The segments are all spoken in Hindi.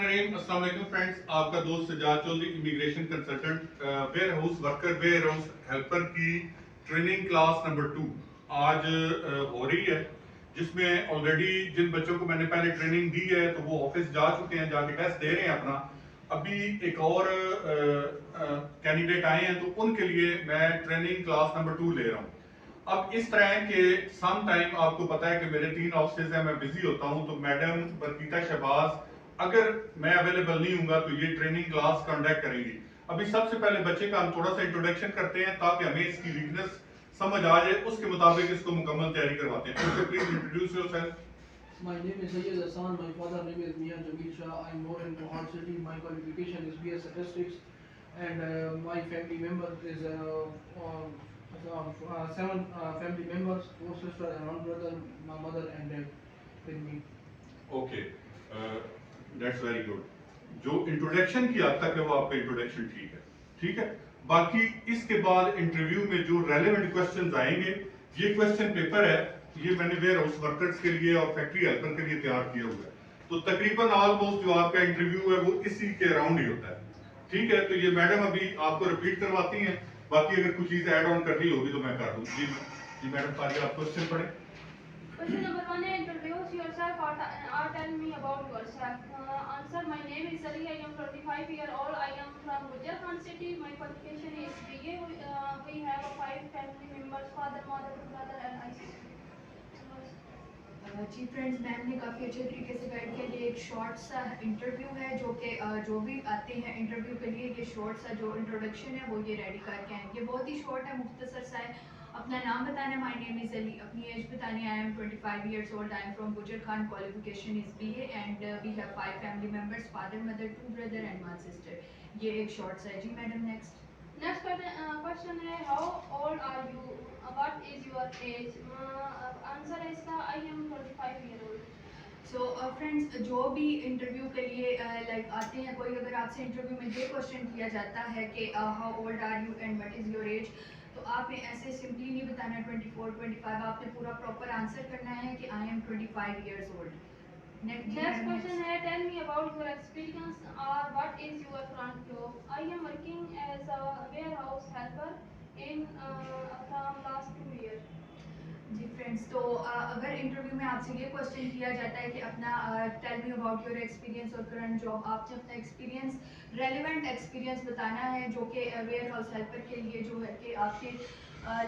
अस्सलाम वालेकुम फ्रेंड्स, आपका दोस्त Sajad Chaudhary immigration consultant warehouse worker warehouse helper की ट्रेनिंग क्लास नंबर 2 आज हो रही है, जिसमें ऑलरेडी जिन बच्चों को मैंने पहले ट्रेनिंग दी है तो वो ऑफिस जा चुके हैं, जाके टेस्ट दे रहे हैं अपना। अभी एक और कैंडिडेट आए हैं तो उनके लिए मैं ट्रेनिंग क्लास नंबर 2 ले रहा हूँ। अब इस तरह के सम टाइम आपको पता है कि मेरे 3 ऑफिस हैं, मैं बिजी होता हूं, तो मैडम बरकीता शहबाज अगर मैं अवेलेबल नहीं हूंगा तो ये ट्रेनिंग क्लास कंडक्ट करेंगी। अभी सबसे पहले बच्चे का हम थोड़ा सा इंट्रोडक्शन करते हैं ताकि हमें इसकी वीकनेस समझ आ जाए, उसके मुताबिक इसको मुकम्मल तैयारी करवाते हैं। तो please introduce yourself. My name is Sayyid Hassan. My father name is Mian Jamil Shah. I'm born in Pahar City. My qualification is BS Statistics, and my family member is 7 family members, 4 sisters and 1 brother. My mother and dad with me. Okay, that's very good. जो इंट्रोडक्शन की हद तक है वो आपका इंट्रोडक्शन ठीक है, ठीक है। बाकी इसके बाद इंटरव्यू में जो रेलेवेंट क्वेश्चंस आएंगे, ये क्वेश्चन पेपर है, ये मैंने वेयर हाउस वर्कर्स के लिए और फैक्ट्री हेल्पर के लिए तैयार किया हुआ है। तो तकरीबन ऑलमोस्ट जो आपका इंटरव्यू है वो इसी के अराउंड ही होता है, ठीक है। तो ये मैडम अभी आपको रिपीट करवाती हैं, बाकी अगर कुछ चीज ऐड ऑन करनी होगी तो मैं कर दूँ। जी मैडम, ताकि आप क्वेश्चन पढ़ें। Question number 1, introduce yourself or tell me about yourself. Answer, my name is Ali, I am 25 years old, I am from Gujar Khan city, my qualification is BA, we have 5 family members, father, mother, brother and I sister. जी फ्रेंड्स, मैम ने काफ़ी अच्छे तरीके से गाइड किया। ये एक शॉर्ट सा इंटरव्यू है जो कि जो भी आते हैं इंटरव्यू के लिए, ये शॉर्ट सा जो इंट्रोडक्शन है वो ये रेडी करके आएंगे। बहुत ही शॉर्ट है, मुख्तसर सा है। अपना नाम बताना है, माय नेम इज़ अली। अपनी एज बतानी है, I am 25 years old, I am from Gujar Khan, qualification is BA and we have 5 family members, father mother 2 brother and 1 sister. ये एक शॉर्ट सा है। जी मैडम, नेक्स्ट। Next question है, how old are you? What is your age? Answer है इसका, I am 25 years old. So friends, जो भी इंटरव्यू के लिए लाइक आते हैं, कोई अगर आपसे इंटरव्यू में ये क्वेश्चन किया जाता है कि how old are you and what is your age, तो आपने ऐसे सिंपली नहीं बताना 24 25, आपने पूरा प्रॉपर आंसर करना है कि आई am 25 years old। Next question है, tell me about your experience or what is your current job? I am working as a warehouse helper in from last 2 years. जी फ्रेंड्स, तो अगर इंटरव्यू में आपसे ये क्वेश्चन किया जाता है कि अपना tell me about your experience और करंट जॉब, आपने अपना एक्सपीरियंस, रेलेवेंट एक्सपीरियंस बताना है जो कि वेयर हाउस हेल्पर के लिए जो है कि आपके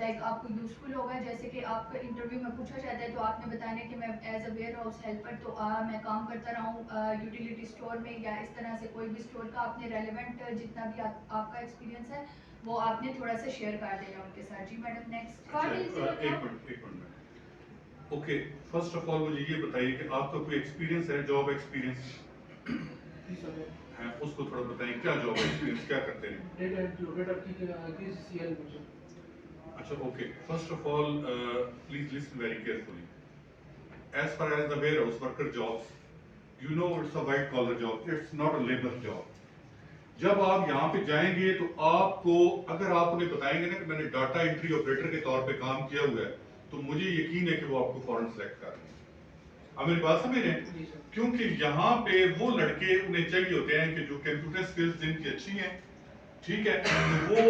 लाइक आपको यूज़फुल होगा। जैसे कि आपका इंटरव्यू में पूछा जाता है तो आपने बताना है कि मैं as a warehouse helper तो मैं काम करता रहा हूँ यूटिलिटी स्टोर में या इस तरह से कोई भी स्टोर का। आपने रेलेवेंट जितना भी आपका एक्सपीरियंस है वो आपने थोड़ा सा शेयर कर देना उनके साथ। जी मैडम, नेक्स्ट। एक minute. Okay, first of all मुझे ये बताइए कि आपका कोई एक्सपीरियंस है, जॉब एक्सपीरियंस है, उसको थोड़ा बताइए। क्या जॉब एक्सपीरियंस, क्या करते हैं? अच्छा, okay. First of all please listen very carefully. As far as the warehouse worker jobs, you know it's a white collar job, it's not a labour job. जब आप यहाँ पे जाएंगे तो आपको, अगर आप उन्हें बताएंगे ना कि मैंने डाटा एंट्री ऑपरेटर के तौर पे काम किया हुआ है, तो मुझे यकीन है कि वो आपको फौरन सेलेक्ट कर लेंगे। आप मेरी बात समझ रहे हैं? क्योंकि यहाँ पे वो लड़के उन्हें चाहिए होते हैं कि जो कंप्यूटर स्किल्स जिनकी अच्छी हैं, ठीक है। तो वो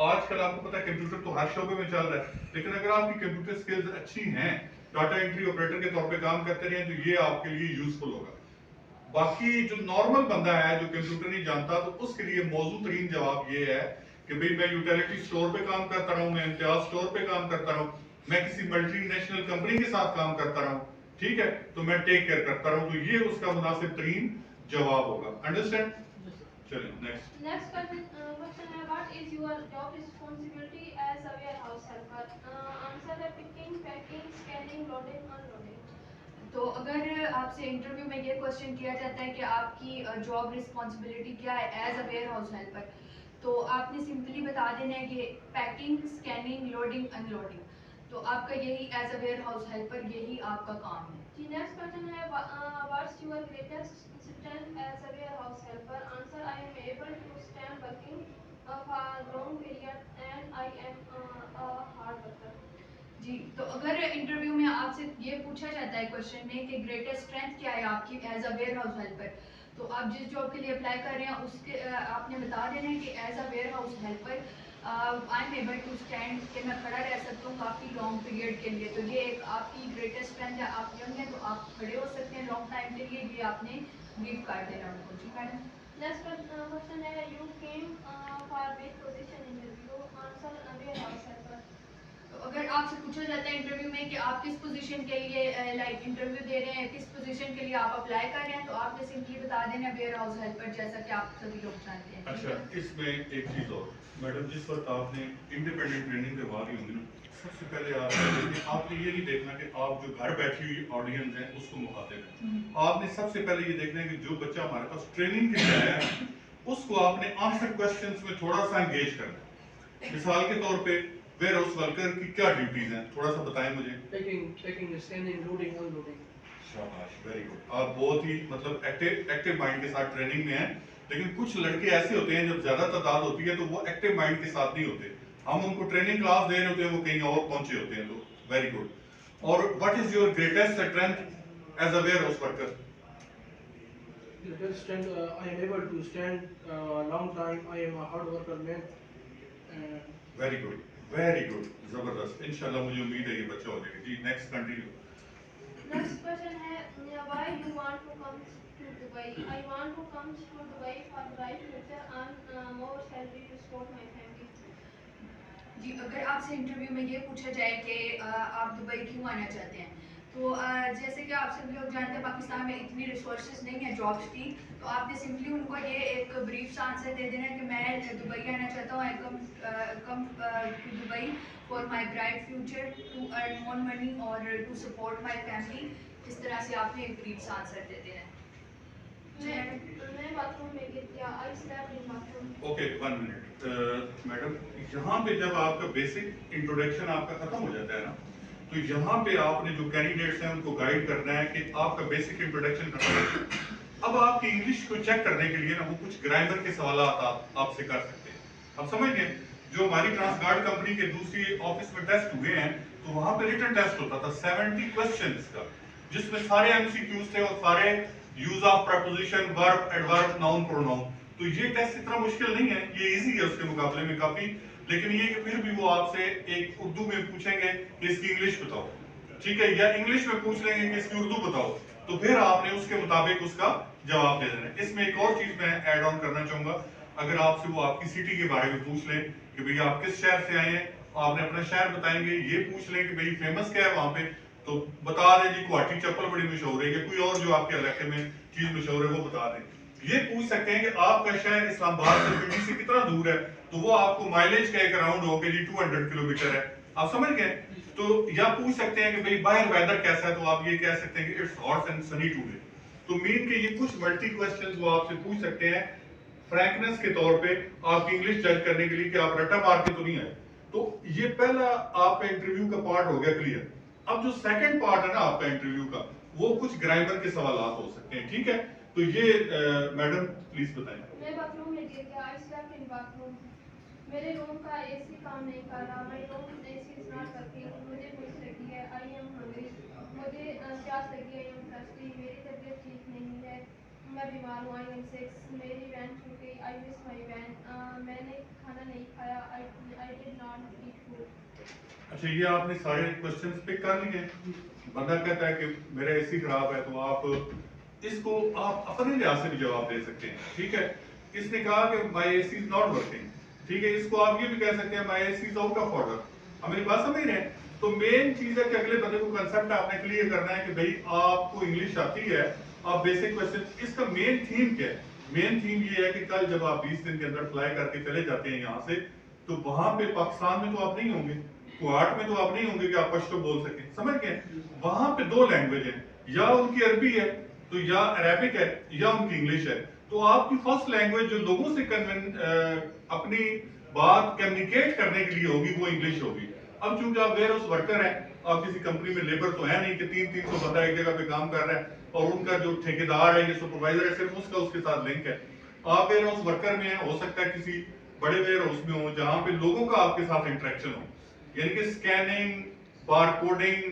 आजकल आपको पता है कंप्यूटर तो हर शोबे में चल रहा है, लेकिन अगर आपकी कंप्यूटर स्किल्स अच्छी हैं, डाटा एंट्री ऑपरेटर के तौर पे काम करते रहे, तो ये आपके लिए यूजफुल होगा। बाकी जो नॉर्मल बंदा है जो कंप्यूटर नहीं जानता, तो उसके लिए मौजूद तरीन जवाब ये है कि भाई मैं यूटिलिटी स्टोर पे काम करता रहा हूँ, मैं इम्तियाज स्टोर पे काम करता रहा हूँ, मैं किसी मल्टीनेशनल कंपनी के साथ काम करता रहा हूँ, ठीक है, तो मैं टेक केयर करता रहा हूँ। तो ये उसका मुनासिब तरीन जवाब होगा। अंडरस्टैंड? चलिए नेक्स्ट। Next question है, what is your job responsibility as a warehouse helper? Answer है, picking, packing, scanning, loading, unloading. तो अगर आपसे इंटरव्यू में ये क्वेश्चन किया जाता है कि आपकी जॉब रिस्पॉन्सिबिलिटी क्या है as a warehouse helper, तो आपने सिंपली बता देना है कि पैकिंग, स्कैनिंग, लोडिंग, अनलोडिंग। तो आपका यही as a warehouse helper यही आपका काम है। जी, नेक्स्ट क्वेश्चन है, what's your greatest strength as a warehouse helper? Answer, I am able to stand working for long period and I am a hard worker. जी, तो अगर इंटरव्यू में आपसे ये पूछा जाता है क्वेश्चन में कि ग्रेटेस्ट स्ट्रेंथ क्या है आपकी as a warehouse helper, तो आप जिस जॉब के लिए अप्लाई कर रहे हैं उसके आपने बता देना है कि as a warehouse helper I am able to stand, कि मैं खड़ा रह सकता हूँ काफ़ी लॉन्ग पीरियड के लिए। तो ये एक आपकी ग्रेटेस्ट स्ट्रेंथ है, आप यंग हैं तो आप खड़े हो सकते हैं लॉन्ग टाइम के लिए, ये आपने ब्रीफ कर देना उनको। जी मैडम। Next question है, you came for which position interview? Answer, warehouse helper. तो अगर आपसे पूछा जाता है इंटरव्यू में कि आप किस पोजीशन के लिए लाइक इंटरव्यू दे रहे हैं, किस पोजीशन के लिए आप अप्लाई कर रहे हैं, तो आपने सिंपली बता देना वेयर हाउस हेल्पर, जैसा कि आप सभी लोग जानते हैं। अच्छा, इसमें एक चीज और मैडम, जिस वक्त आपने इंडिपेंडेंट ट्रेनिंग करवा रही होंगी ना, सबसे पहले आपने ये नहीं देखना कि आप जो घर बैठी हुई ऑडियंस है उसको मुखातिब है। आपने सबसे पहले ये देखना है कि जो बच्चा हमारे पास ट्रेनिंग के लिए आया है उसको आपने आंसर क्वेश्चंस में थोड़ा सा एंगेज करना है। मिसाल के तौर पे वेयर हाउस वर्कर की क्या ड्यूटीज हैं, थोड़ा सा बताएं मुझे। Packing, scanning, loading, unloading. शाबाश, वेरी गुड। आप बहुत ही मतलब एक्टिव माइंड के साथ ट्रेनिंग में हैं, लेकिन कुछ लड़के ऐसे होते हैं जब ज्यादा तादाद होती है तो वो एक्टिव माइंड के साथ नहीं होते, हम उनको ट्रेनिंग क्लास दे रहे होते हैं, वो कहीं और पहुंचे होते हैं। तो वेरी गुड। और what is your greatest strength as a warehouse worker? I am able to stand long time. I am a hard worker man. And very good, very good, जबरदस्त। इंशाल्लाह मुझे उम्मीद है ये बच्चा हो जाएगा। जी नेक्स्ट कंटिन्यू। Next question है, why you want to come to Dubai? I want to come to Dubai for bright future and more salary to support my family. जी, अगर आपसे इंटरव्यू में ये पूछा जाए कि आप दुबई क्यों आना चाहते हैं, तो जैसे कि आप सभी लोग जानते हैं पाकिस्तान में इतनी रिसोर्सेज नहीं है जॉब्स की, तो आपने सिंपली उनको ये एक ब्रीफ सा आंसर दे देना कि मैं दुबई आना चाहता हूँ, I come to Dubai for my bright future to earn more money और टू सपोर्ट माय फैमिली। इस तरह से आपने एक ब्रीफ सा आंसर दे देना है। मैं बाथरूम में गिर गया, I slept in bathroom. Okay, 1 minute. Madam, यहाँ पे जब आपका बेसिक इंट्रोडक्शन आपका खत्म हो जाता है ना, तो यहाँ पे आपने जो कैंडिडेट्स हैं उनको गाइड करना है कि आपका बेसिक इंट्रोडक्शन खत्म हो गया। अब आपकी इंग्लिश को चेक करने के लिए ना वो कुछ ग्रामर के सवाल आपसे कर सकते हैं। आप समझ गए? जो हमारी ट्रांसगार्ड कंपनी के दूसरी ऑफिस में टेस्ट हुए हैं, तो वहां पे रिटन टेस्ट होता था 70 क्वेश्चंस का, जिसमें सारे एमसीक्यूज थे और सारे use of preposition, verb, adverb, noun, pronoun. तो ये टेस्ट इतना मुश्किल नहीं है, ये इजी है उसके मुकाबले में काफी। लेकिन ये कि फिर भी वो आपसे एक उर्दू में पूछेंगे कि इसकी इंग्लिश बताओ, ठीक है, या इंग्लिश में पूछ लेंगे कि इसकी उर्दू बताओ, तो फिर आपने उसके मुताबिक उसका जवाब दे देना है। इसमें एक और चीज मैं ऐड ऑन करना चाहूंगा, अगर आपसे वो आपकी सिटी के बारे में पूछ लें कि भैया आप किस शहर से आए हैं, आपने अपना शहर बताएंगे, ये पूछ लें कि भाई फेमस क्या है वहां पे, तो बता दें जी गुवाहाटी चप्पल बड़ी मशहूर है, या कोई और जो आपके इलाके में चीज मशहूर है वो बता दें। ये पूछ सकते हैं कि आपका शहर इस्लामाबाद से पिंडी से कितना दूर है, तो वो आपको माइलेज का एक राउंड हो कि जी 200 किलोमीटर है, आप समझ गए। तो या पूछ सकते हैं कि भाई बाहर वेदर कैसा है, तो आप ये कह सकते हैं कि it's hot and Sunny today. तो मीन के ये कुछ मल्टी क्वेश्चंस वो आपसे पूछ सकते हैं फ्रैंकनेस के तौर पे, आपकी इंग्लिश जज करने के लिए कि आप रट्टा मार के तो नहीं आए। तो ये पहला आपका इंटरव्यू का पार्ट हो गया क्लियर। अब जो सेकंड पार्ट है ना आपका इंटरव्यू का, वो कुछ ग्रामर के सवाल हो सकते हैं, ठीक है। तो ये मैडम प्लीज बताएं। मैं बाथरूम में गिर गया, I slept in bathroom. मेरे रूम का एसी काम नहीं कर रहा, my room AC is not working. मुझे भूख लगी है, I am hungry. मुझे प्यास लगी है, I am thirsty. मेरी तबीयत ठीक नहीं है, मैं बीमार हूँ, I am sick. मेरी वैन छूट गई, I miss my van. मैंने खाना नहीं खाया, I did not eat food. अच्छा, ये आपने सारे क्वेश्चंस पिक कर लिए। बंदा कहता है कि मेरा एसी खराब है, तो आप इसको आप अपने लिहाज से भी जवाब दे सकते हैं, ठीक है। इसने कहा कि my AC is not working, ठीक है, इसको आप ये भी कह सकते हैं my AC is out of order. हम मेरी बात समझ रहे हैं? तो मेन चीज है कि अगले बंदे को कंसेप्ट आपने क्लियर करना है कि भाई आपको इंग्लिश आती है, आप बेसिक क्वेश्चन, इसका मेन थीम क्या है? मेन थीम ये है कि कल जब आप 20 दिन के अंदर फ्लाई करके चले जाते हैं यहाँ से, तो वहां पे पाकिस्तान में तो आप नहीं होंगे, कुआट में तो आप नहीं होंगे कि आप पश्तो बोल सकें, समझ गए। वहां पे दो लैंग्वेज है, या उनकी अरबी है तो या अरेबिक है, या उनकी इंग्लिश है। तो आपकी फर्स्ट लैंग्वेज जो लोगों से अपनी बात कम्युनिकेट करने के लिए होगी वो इंग्लिश होगी। अब चूंकि आप वेयर हाउस वर्कर हैं, आप किसी कंपनी में लेबर तो है नहीं कि 300 बंदा एक जगह पे काम कर रहा है और उनका जो ठेकेदार है या सुपरवाइजर है सिर्फ उसका उसके साथ लिंक है। आप वेयर हाउस वर्कर में है, हो सकता है किसी बड़े वेयर हाउस में हो जहां पे लोगों का आपके साथ इंटरेक्शन हो, यानी कि scanning, barcoding,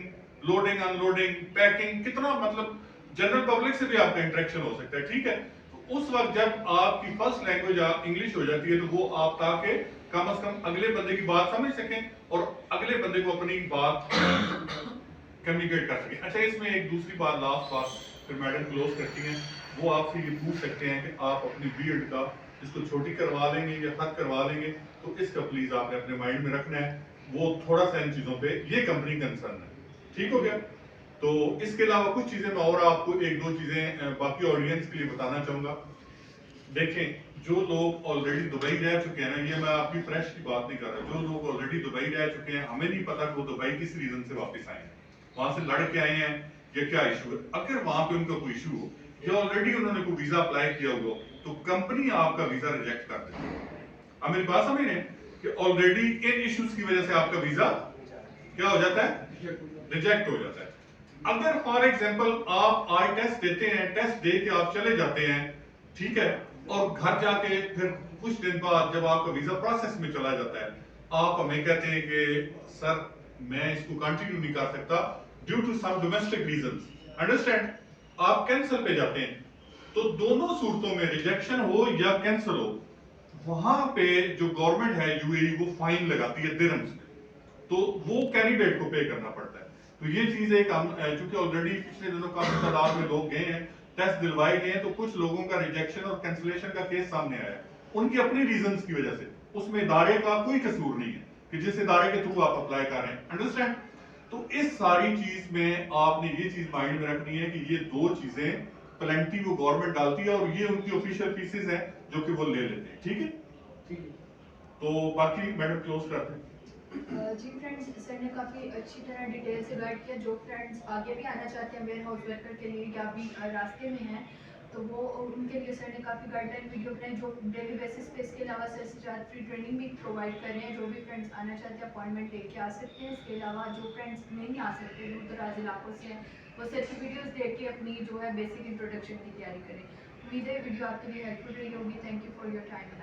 loading unloading, packing, कितना मतलब जनरल पब्लिक से भी आपका इंटरेक्शन हो सकता है, ठीक है। तो उस वक्त जब आपकी फर्स्ट लैंग्वेज इंग्लिश हो जाती है तो वो आप ताकि कम से कम अगले बंदे की बात समझ सकें और अगले बंदे को अपनी बात कम्युनिकेट कर सकें। अच्छा, इसमें एक दूसरी बात, लास्ट बात, फिर मैडम क्लोज करती हैं, वो आपसे ये पूछ सकते हैं कि आप अपनी बीएड का इसको छोटी करवा लेंगे या खत करवा लेंगे, तो इसका प्लीज आपने अपने माइंड में रखना है। वो थोड़ा सा इन चीजों पे ये कंपनी कंसर्न है, ठीक हो गया। तो इसके अलावा कुछ चीजें मैं और आपको एक दो चीजें बाकी ऑडियंस के लिए बताना चाहूंगा। देखें, जो लोग ऑलरेडी दुबई रह चुके हैं ना, ये मैं आपकी फ्रेश की बात नहीं कर रहा, जो लोग ऑलरेडी दुबई रह चुके हैं, हमें नहीं पता कि वो दुबई किस रीजन से वापस आए हैं, वहां से लड़ के आए हैं या क्या इशू है। अगर वहां पे उनका कोई इशू हो या ऑलरेडी उन्होंने कोई वीजा अप्लाई किया हुआ तो कंपनी आपका वीजा रिजेक्ट कर देती है। अब मेरी बात समझ रहे हैं कि ऑलरेडी इन इश्यूज की वजह से आपका वीजा क्या हो जाता है, रिजेक्ट हो जाता है। अगर फॉर एग्जांपल आप आई टेस्ट देते हैं, टेस्ट दे के आप चले जाते हैं, ठीक है, और घर जाके फिर कुछ दिन बाद जब आपका वीजा प्रोसेस में चला जाता है, आप हमें कहते हैं कि सर मैं इसको कंटिन्यू नहीं कर सकता due to some domestic reasons, understand, आप कैंसिल पे जाते हैं, तो दोनों सूरतों में रिजेक्शन हो या कैंसिल हो, वहां पे जो गवर्नमेंट है यूएई वो फाइन लगाती है दिरहम्स में, तो वो कैंडिडेट को पे करना पड़ता है। तो ये चीज एक हम चूंकि ऑलरेडी पिछले दिनों काफी तादाद में लोग गए हैं, टेस्ट दिलवाए गए हैं, तो कुछ लोगों का रिजेक्शन और कैंसिलेशन का केस सामने आया है, उनकी अपनी रीजंस की वजह से, उसमें इदारे का कोई कसूर नहीं है कि जिस इदारे के थ्रू आप अप्लाई कर रहे हैं, अंडरस्टैंड। तो इस सारी चीज में आपने ये चीज माइंड में रखनी है कि ये दो चीजें प्लेंटी वो गवर्नमेंट डालती है और ये उनकी ऑफिशियल फीसेस हैं जो कि वो ले लेते हैं, ठीक है। ठीक है। तो बाकी मैडम क्लोज करते हैं। जी फ्रेंड्स, सर ने काफ़ी अच्छी तरह डिटेल से गाइड किया। जो फ्रेंड्स आगे भी आना चाहते हैं वेयर हाउस वर्कर के लिए या भी रास्ते में हैं, तो वो उनके लिए सर ने काफ़ी गाइडलाइन वीडियो बनाई जो डेली बेसिस पे, इसके अलावा सर से ज़्यादा फ्री ट्रेनिंग भी प्रोवाइड कर रहे हैं। जो भी फ्रेंड्स आना चाहते हैं अपॉइंटमेंट लेके आ सकते हैं। इसके अलावा जो फ्रेंड्स नहीं आ सकते, दूर दराज इलाकों से हैं, वो सर की वीडियोज़ देख के अपनी जो है बेसिक इंट्रोडक्शन की तैयारी करें। उम्मीद है वीडियो आपके लिए हेल्पफुल रही होगी। Thank you for your time and